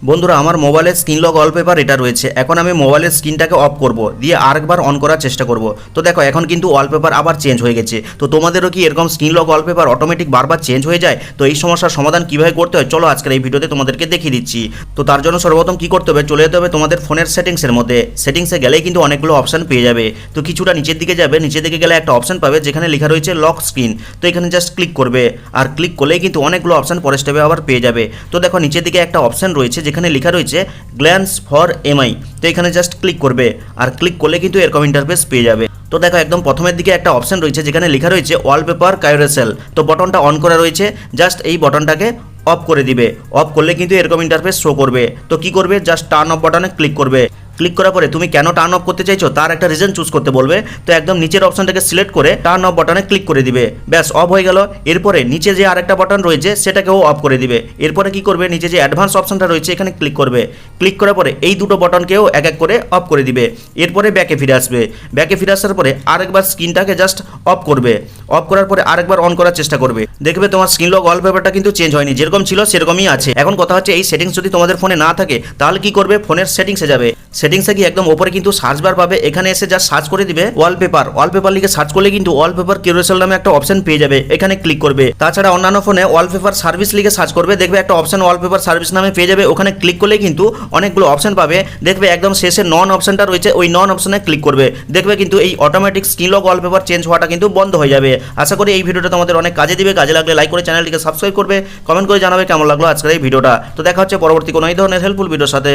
বন্ধুরা, আমার মোবাইলের স্ক্রিন লক ওয়ালপেপার এটা রয়েছে। এখন আমি মোবাইলের স্ক্রিনটাকে অফ করব, দিয়ে আরেকবার অন করার চেষ্টা করব। তো দেখো এখন কিন্তু ওয়ালপেপার আবার চেঞ্জ হয়ে গেছে। তো তোমাদেরও কি এরকম স্ক্রিন লক ওয়ালপেপার অটোমেটিক বারবার চেঞ্জ হয়ে যায়? তো এই সমস্যার সমাধান কীভাবে করতে হয় চলো আজকের এই ভিডিওতে তোমাদেরকে দেখিয়ে দিচ্ছি। তো তার জন্য সর্বপ্রথম কী করতে হবে, চলে যেতে হবে তোমাদের ফোনের সেটিংসের মধ্যে। সেটিংসে গেলেই কিন্তু অনেকগুলো অপশান পেয়ে যাবে। তো কিছুটা নিচের দিকে যাবে, নিচের দিকে গেলে একটা অপশান পাবে যেখানে লেখা রয়েছে লক স্ক্রিন। তো এখানে জাস্ট ক্লিক করবে, আর ক্লিক করলেই কিন্তু অনেকগুলো অপশান পরের স্টেপে আবার পেয়ে যাবে। তো দেখো নিচের দিকে একটা অপশান রয়েছে যেখানে লেখা রয়েছে গ্ল্যান্স ফর এমআই। তো এখানে জাস্ট ক্লিক করবে, আর ক্লিক করলে কিন্তু এরকম ইন্টারফেস পেয়ে যাবে। তো দেখো একদম প্রথমের দিকে একটা অপশান রয়েছে যেখানে লেখা রয়েছে ওয়ালপেপার কাইরেসেল। তো বটনটা অন করা রয়েছে, জাস্ট এই বটনটাকে অফ করে দিবে। অফ করলে কিন্তু এরকম ইন্টারফেস শো করবে। তো কি করবে, জাস্ট টার্ন অফ বাটনে ক্লিক করবে। ক্লিক করার পরে তুমি কেন টার্ন অফ করতে চাইছো তার একটা রিজন চুজ করতে বলবে। তো একদম নিচের অপশনটাকে সিলেক্ট করে টার্ন অফ বাটনে ক্লিক করে দিবে, ব্যাস অফ হয়ে গেল। এরপরে নিচে যে আরেকটা বাটন রয়েছে সেটাকেও অফ করে দিবে। এরপরে কি করবে, নিচে যে অ্যাডভান্স অপশনটা রয়েছে এখানে ক্লিক করবে। ক্লিক করার পরে এই দুটো বাটনকেও এক এক করে অফ করে দিবে। এরপরে ব্যাকে ফিরে আসবে। ব্যাকে ফিরে আসার পরে আরেকবার স্ক্রিনটাকে জাস্ট অফ করবে। অফ করার পরে আরেকবার অন করার চেষ্টা করবে। দেখবে তোমার স্ক্রিন লক ওয়ালপেপারটা কিন্তু চেঞ্জ হয়নি, যেরকম ছিল সেরকমই আছে। এখন কথা হচ্ছে এই সেটিংস যদি তোমাদের ফোনে না থাকে তাহলে কি করবে, ফোনের সেটিংসে যাবে। সেটিংসে গিয়ে একদম ওপরে কিন্তু সার্চ বার পাবে, এখানে এসে যা সার্চ করে দিবে ওয়ালপেপার। ওয়ালপেপার লিখে সার্চ করলে কিন্তু ওয়ালপেপার কিউরেসেল নামে একটা অপশন পেয়ে যাবে, এখানে ক্লিক করবে। তাছাড়া অন্যান্য ফোনে ওয়ালপেপার সার্ভিস লিখে সার্চ করবে, দেখবে একটা অপশন ওয়ালপেপার সার্ভিস নামে পেয়ে যাবে। ওখানে ক্লিক করলে কিন্তু অনেকগুলো অপশন পাবে। দেখবে একদম শেষে নন অপশনটা রয়েছে, ওই নন অপশনে ক্লিক করবে। দেখবে কিন্তু এই automatic screen lock wallpaper change হওয়াটা কিন্তু বন্ধ হয়ে যাবে। আশা করি এই ভিডিওটা তোমাদের অনেক কাজে দিবে। কাজে লাগলে লাইক করে চ্যানেলটিকে সাবস্ক্রাইব করবে, কমেন্ট করে জানাবে কেমন লাগলো আজকের এই ভিডিওটা। তো দেখা হচ্ছে পরবর্তী কোনো এই ধরনের হেল্পফুল ভিডিওর সাথে।